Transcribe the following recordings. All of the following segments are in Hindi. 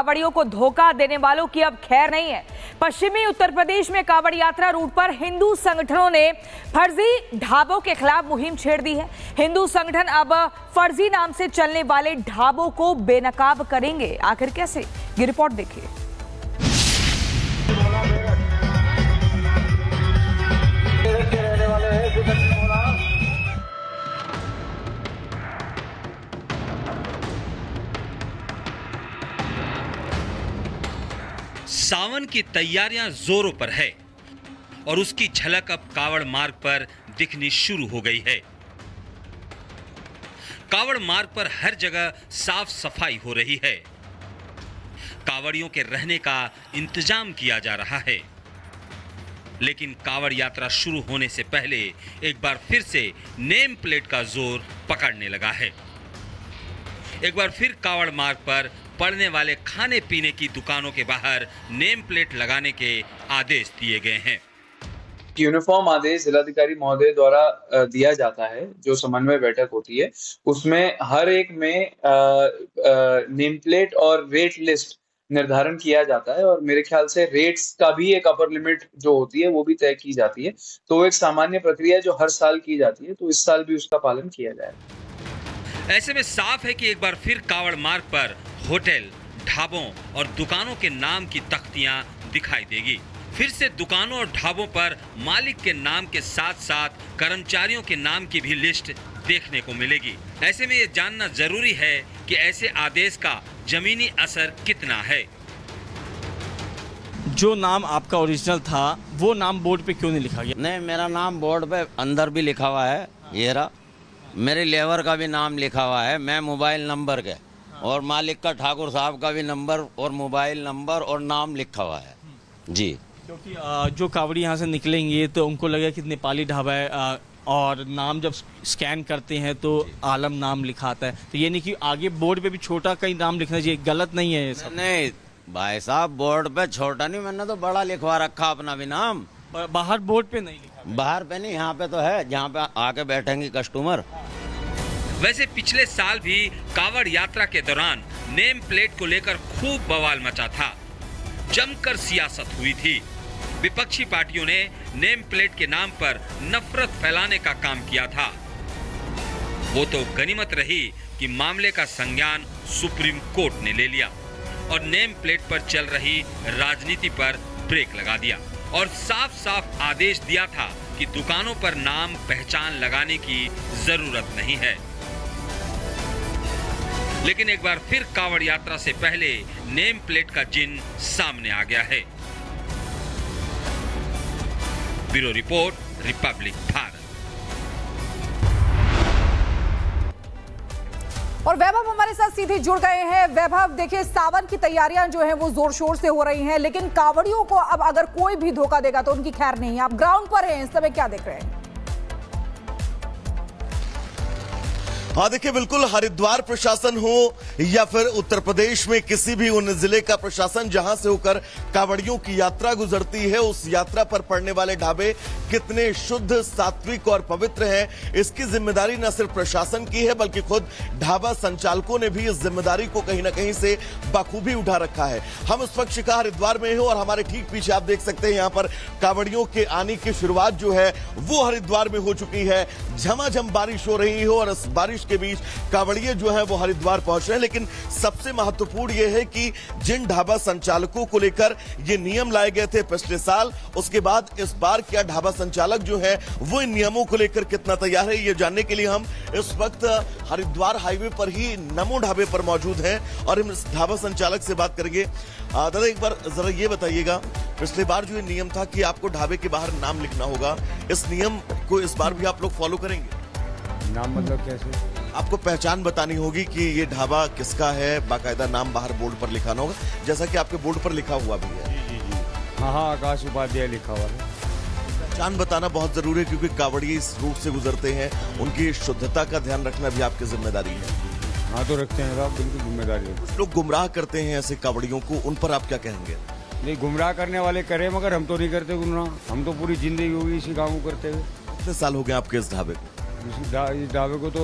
कांवड़ियों को धोखा देने वालों की अब खैर नहीं है। पश्चिमी उत्तर प्रदेश में कांवड़ यात्रा रूट पर हिंदू संगठनों ने फर्जी ढाबों के खिलाफ मुहिम छेड़ दी है। हिंदू संगठन अब फर्जी नाम से चलने वाले ढाबों को बेनकाब करेंगे। आखिर कैसे, ये रिपोर्ट देखिए। सावन की तैयारियां जोरों पर है और उसकी झलक अब कावड़ मार्ग पर दिखनी शुरू हो गई है। कावड़ मार्ग पर हर जगह साफ सफाई हो रही है। कावड़ियों के रहने का इंतजाम किया जा रहा है। लेकिन कावड़ यात्रा शुरू होने से पहले एक बार फिर से नेम प्लेट का जोर पकड़ने लगा है। एक बार फिर कावड़ मार्ग पर पड़ने वाले खाने पीने की दुकानों के बाहर नेम प्लेट लगाने के आदेश दिए गए हैं। यूनिफॉर्म आदेश जिलाधिकारी महोदय द्वारा दिया जाता है। जो समन्वय बैठक होती है उसमें हर एक में नेम प्लेट और रेट लिस्ट निर्धारण किया जाता है और मेरे ख्याल से रेट्स का भी एक अपर लिमिट जो होती है वो भी तय की जाती है। तो एक सामान्य प्रक्रिया जो हर साल की जाती है, तो इस साल भी उसका पालन किया जाएगा। ऐसे में साफ है कि एक बार फिर कावड़ मार्ग पर होटल, ढाबों और दुकानों के नाम की तख्तियां दिखाई देगी। फिर से दुकानों और ढाबों पर मालिक के नाम के साथ साथ कर्मचारियों के नाम की भी लिस्ट देखने को मिलेगी। ऐसे में ये जानना जरूरी है कि ऐसे आदेश का जमीनी असर कितना है। जो नाम आपका ओरिजिनल था वो नाम बोर्ड पे क्यों नहीं लिखा गया? नहीं, मेरा नाम बोर्ड पे अंदर भी लिखा हुआ है। ये रहा, मेरे लेबर का भी नाम लिखा हुआ है, मैं मोबाइल नंबर के, और मालिक का ठाकुर साहब का भी नंबर और मोबाइल नंबर और नाम लिखा हुआ है जी। क्योंकि जो कावड़ी यहाँ से निकलेंगे तो उनको लगेगा कि नेपाली ढाबा है और नाम जब स्कैन करते हैं तो आलम नाम लिखा आता है। तो ये नहीं कि आगे बोर्ड पे भी छोटा कहीं नाम लिखना चाहिए, गलत नहीं है ये सब। नहीं भाई साहब, बोर्ड पे छोटा नहीं, मैंने तो बड़ा लिखवा रखा अपना भी नाम। बाहर बोर्ड पे नहीं लिखा? बाहर पे नहीं, यहाँ पे तो है, जहाँ पे आके बैठेंगे कस्टमर। वैसे पिछले साल भी कावड़ यात्रा के दौरान नेम प्लेट को लेकर खूब बवाल मचा था। जमकर सियासत हुई थी। विपक्षी पार्टियों ने नेम प्लेट के नाम पर नफरत फैलाने का काम किया था। वो तो गनीमत रही कि मामले का संज्ञान सुप्रीम कोर्ट ने ले लिया और नेम प्लेट पर चल रही राजनीति पर ब्रेक लगा दिया और साफ साफ आदेश दिया था कि दुकानों पर नाम पहचान लगाने की जरूरत नहीं है। लेकिन एक बार फिर कावड़ यात्रा से पहले नेम प्लेट का जिन सामने आ गया है। Bureau report, Republic Bharat. और वैभव हमारे साथ सीधे जुड़ गए हैं। वैभव, देखिए सावन की तैयारियां जो हैं वो जोर शोर से हो रही हैं, लेकिन कांवड़ियों को अब अगर कोई भी धोखा देगा तो उनकी खैर नहीं है। आप ग्राउंड पर हैं, इस समय क्या देख रहे हैं? हाँ देखिए, बिल्कुल हरिद्वार प्रशासन हो या फिर उत्तर प्रदेश में किसी भी उन जिले का प्रशासन जहां से होकर कांवड़ियों की यात्रा गुजरती है, उस यात्रा पर पड़ने वाले ढाबे कितने शुद्ध, सात्विक और पवित्र हैं, इसकी जिम्मेदारी न सिर्फ प्रशासन की है बल्कि खुद ढाबा संचालकों ने भी इस जिम्मेदारी को कहीं ना कहीं से बखूबी उठा रखा है। हम इस वक्त शिका हरिद्वार में हैं और हमारे ठीक पीछे आप देख सकते हैं यहाँ पर कांवड़ियों के आने की शुरुआत जो है वो हरिद्वार में हो चुकी है। झमाझम बारिश हो रही है और इस बारिश के बीच कांवड़िए जो है वो हरिद्वार पहुंच रहे हैं। लेकिन सबसे महत्वपूर्ण यह है कि जिन ढाबा संचालकों को लेकर ये नियम लाए गए थे पिछले साल, उसके बाद इस बार क्या ढाबा संचालक जो है वो इन नियमों को लेकर कितना तैयार है, ये जानने के लिए हम इस वक्त हरिद्वार हाईवे पर ही नमो ढाबे पर मौजूद हैं और हम इस ढाबा संचालक से बात करेंगे। दादा, एक बार जरा ये बताइएगा, पिछले बार जो ये नियम था कि आपको ढाबे के बाहर नाम लिखना होगा, इस नियम को इस बार भी आप लोग फॉलो करेंगे? नाम मतलब कैसे? आपको पहचान बतानी होगी कि ये ढाबा किसका है, बाकायदा नाम बाहर बोर्ड पर लिखाना होगा, जैसा कि आपके बोर्ड पर लिखा हुआ भी है। जी। हाँ, आकाश उपाध्याय लिखा हुआ है। पहचान बताना बहुत जरूरी है क्योंकि कांवड़िए इस रूट से गुजरते हैं, उनकी शुद्धता का ध्यान रखना भी आपकी जिम्मेदारी है। हाँ तो रखते हैं साहब, बिल्कुल जिम्मेदारी है। कुछ लोग गुमराह करते हैं ऐसे कांवड़ियों को, उन पर आप क्या कहेंगे? नहीं, गुमराह करने वाले करे, मगर हम तो नहीं करते गुमराह। हम तो पूरी जिंदगी होगी इसी काम को करते हुए। कितने साल हो गए आपके इस ढाबे को? इस ढाबे को तो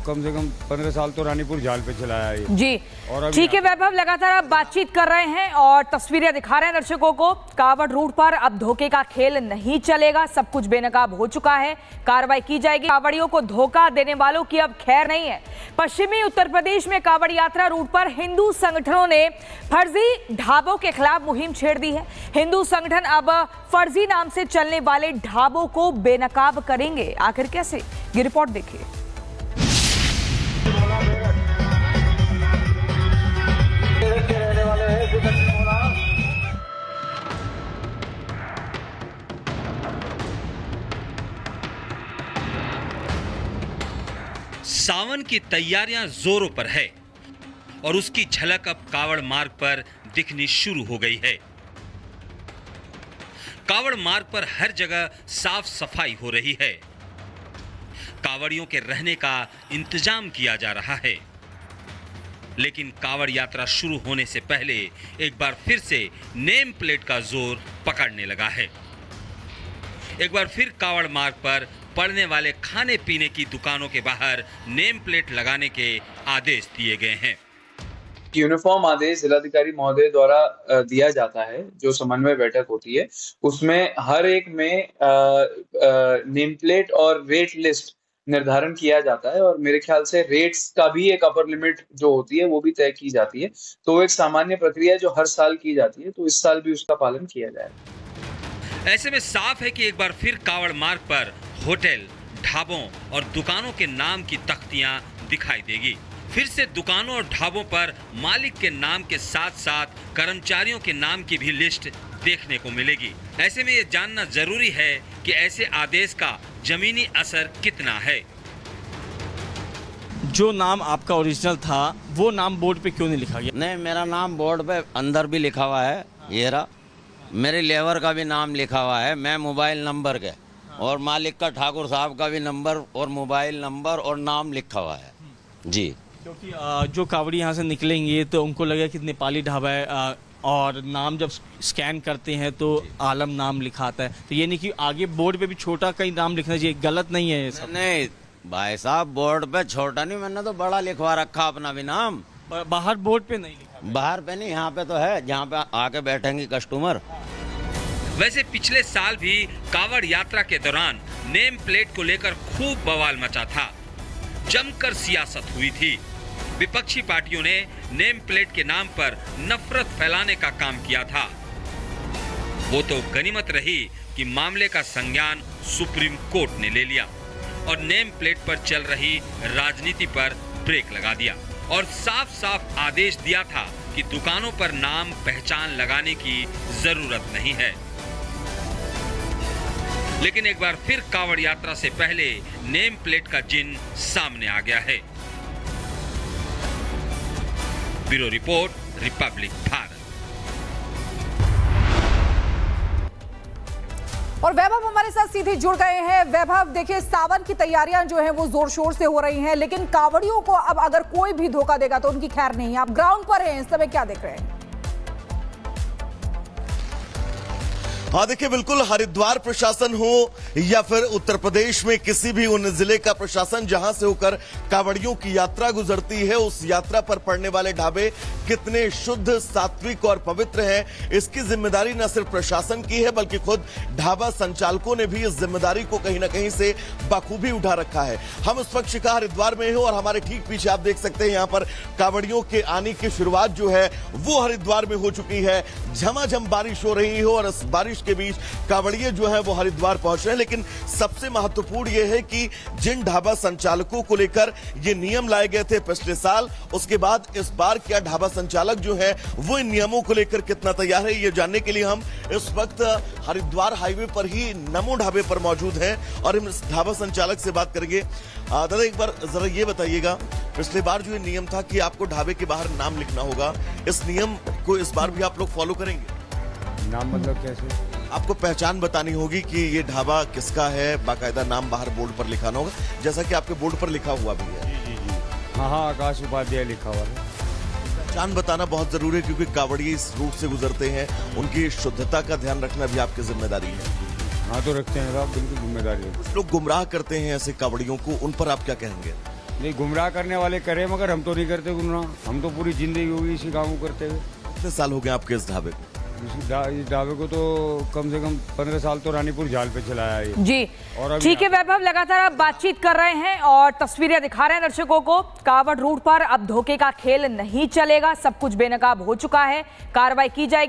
कम से कम 15 साल तो रानीपुर जाल पे चलाया है ये। जी और अभी ठीक है वैभव, लगातार आप बातचीत कर रहे हैं और तस्वीरें दिखा रहे हैं दर्शकों को। कावड़ रूट पर अब धोखे का खेल नहीं चलेगा, सब कुछ बेनकाब हो चुका है, कार्रवाई की जाएगी। कावड़ियों को धोखा देने वालों की अब खैर नहीं है। पश्चिमी उत्तर प्रदेश में कावड़ यात्रा रूट पर हिंदू संगठनों ने फर्जी ढाबों के खिलाफ मुहिम छेड़ दी है। हिंदू संगठन अब फर्जी नाम से चलने वाले ढाबों को बेनकाब करेंगे। आखिर कैसे, ये रिपोर्ट देखिए। सावन की तैयारियां जोरों पर है और उसकी झलक अब कावड़ मार्ग पर दिखनी शुरू हो गई है। कावड़ मार्ग पर हर जगह साफ सफाई हो रही है। कावड़ियों के रहने का इंतजाम किया जा रहा है। लेकिन कावड़ यात्रा शुरू होने से पहले एक बार फिर से नेम प्लेट का जोर पकड़ने लगा है। एक बार फिर कावड़ मार्ग पर पड़ने वाले खाने पीने की दुकानों के बाहर नेम प्लेट लगाने के आदेश दिए गए हैं। यूनिफॉर्म आदेश जिलाधिकारी महोदय द्वारा दिया जाता है, जो समन्वय बैठक होती है उसमें हर एक में नेम प्लेट और रेट लिस्ट निर्धारण किया जाता है और मेरे ख्याल से रेट्स का भी एक अपर लिमिट जो होती है वो भी तय की जाती है। तो वो एक सामान्य प्रक्रिया है जो हर साल की जाती है, तो इस साल भी उसका पालन किया जाएगा। ऐसे में साफ है कि एक बार फिर कावड़ मार्ग पर होटल, ढाबों और दुकानों के नाम की तख्तियां दिखाई देगी। फिर से दुकानों और ढाबों पर मालिक के नाम के साथ साथ कर्मचारियों के नाम की भी लिस्ट देखने को मिलेगी। ऐसे में ये जानना जरूरी है कि ऐसे आदेश का जमीनी असर कितना है। जो नाम आपका ओरिजिनल था वो नाम बोर्ड पे क्यों नहीं लिखा गया? नहीं, मेरा नाम बोर्ड पे अंदर भी लिखा हुआ है, ये रहा। मेरे लेबर का भी नाम लिखा हुआ है, मैं मोबाइल नंबर के, और मालिक का ठाकुर साहब का भी नंबर और मोबाइल नंबर और नाम लिखा हुआ है जी। क्योंकि जो कावड़ी यहाँ से निकलेंगे तो उनको लगेगा कि नेपाली ढाबा है और नाम जब स्कैन करते हैं तो आलम नाम लिखा आता है, तो ये नहीं कि आगे बोर्ड पे भी छोटा कहीं नाम लिखना चाहिए, गलत नहीं है ये सब। नहीं भाई साहब, बोर्ड पे छोटा नहीं, मैंने तो बड़ा लिखवा रखा अपना भी नाम। बाहर बोर्ड पे नहीं लिखा? बाहर पे नहीं, यहाँ पे तो है, जहाँ पे आके बैठेंगे कस्टमर। वैसे पिछले साल भी कावड़ यात्रा के दौरान नेम प्लेट को लेकर खूब बवाल मचा था, जमकर सियासत हुई थी। विपक्षी पार्टियों ने नेम प्लेट के नाम पर नफरत फैलाने का काम किया था। वो तो गनीमत रही कि मामले का संज्ञान सुप्रीम कोर्ट ने ले लिया और नेम प्लेट पर चल रही राजनीति पर ब्रेक लगा दिया और साफ साफ आदेश दिया था कि दुकानों पर नाम पहचान लगाने की जरूरत नहीं है। लेकिन एक बार फिर कावड़ यात्रा से पहले नेम प्लेट का जिन सामने आ गया है। Bureau report, Republic Bharat. और वैभव हमारे साथ सीधे जुड़ गए हैं। वैभव, देखिए सावन की तैयारियां जो हैं वो जोर शोर से हो रही हैं, लेकिन कावड़ियों को अब अगर कोई भी धोखा देगा तो उनकी खैर नहीं है। आप ग्राउंड पर हैं, इस समय क्या देख रहे हैं? हाँ देखिए, बिल्कुल हरिद्वार प्रशासन हो या फिर उत्तर प्रदेश में किसी भी उन जिले का प्रशासन जहां से होकर कावड़ियों की यात्रा गुजरती है, उस यात्रा पर पड़ने वाले ढाबे कितने शुद्ध, सात्विक और पवित्र हैं, इसकी जिम्मेदारी न सिर्फ प्रशासन की है बल्कि खुद ढाबा संचालकों ने भी इस जिम्मेदारी को कहीं ना कहीं से बखूबी उठा रखा है। हम इस वक्त शिका हरिद्वार में हैं और हमारे ठीक पीछे आप देख सकते हैं यहाँ पर कावड़ियों के आने की शुरुआत जो है वो हरिद्वार में हो चुकी है। झमाझम बारिश हो रही है और इस बारिश के बीच कावड़िए जो है वो हरिद्वार पहुंच रहे हैं। लेकिन सबसे महत्वपूर्ण यह है कि जिन ढाबा संचालकों को लेकर ये नियम लाए गए थे पिछले साल, उसके बाद इस बार क्या ढाबा संचालक जो है वो इन नियमों को लेकर कितना तैयार है, ये जानने के लिए हम इस वक्त हरिद्वार हाईवे पर ही नमो ढाबे पर मौजूद हैं और हम इस ढाबा संचालक से बात करेंगे। दादा, एक बार जरा ये बताइएगा, पिछले बार जो ये नियम था कि आपको ढाबे के बाहर नाम लिखना होगा, इस नियम को इस बार भी आप लोग फॉलो करेंगे? नाम मतलब कैसे? आपको पहचान बतानी होगी कि ये ढाबा किसका है, बाकायदा नाम बाहर बोर्ड पर लिखाना होगा, जैसा कि आपके बोर्ड पर लिखा हुआ भी है। जी। हाँ, आकाश उपाध्याय लिखा हुआ है। पहचान बताना बहुत जरूरी है क्योंकि कावड़िए इस रूट से गुजरते हैं, उनकी शुद्धता का ध्यान रखना भी आपकी जिम्मेदारी है। हाँ तो रखते हैं साहब, बिल्कुल जिम्मेदारी है। कुछ लोग गुमराह करते हैं ऐसे कावड़ियों को, उन पर आप क्या कहेंगे? नहीं, गुमराह करने वाले करे, मगर हम तो नहीं करते गुमराह। हम तो पूरी जिंदगी होगी इसी काम को करते हुए। कितने साल हो गए आपके इस ढाबे को? इस ढाबे को तो कम से कम 15 साल तो रानीपुर जाल पे चलाया है ये। जी और अभी ठीक है वैभव, लगातार आप बातचीत कर रहे हैं और तस्वीरें दिखा रहे हैं दर्शकों को। कावड़ रूट पर अब धोखे का खेल नहीं चलेगा, सब कुछ बेनकाब हो चुका है, कार्रवाई की जाएगी।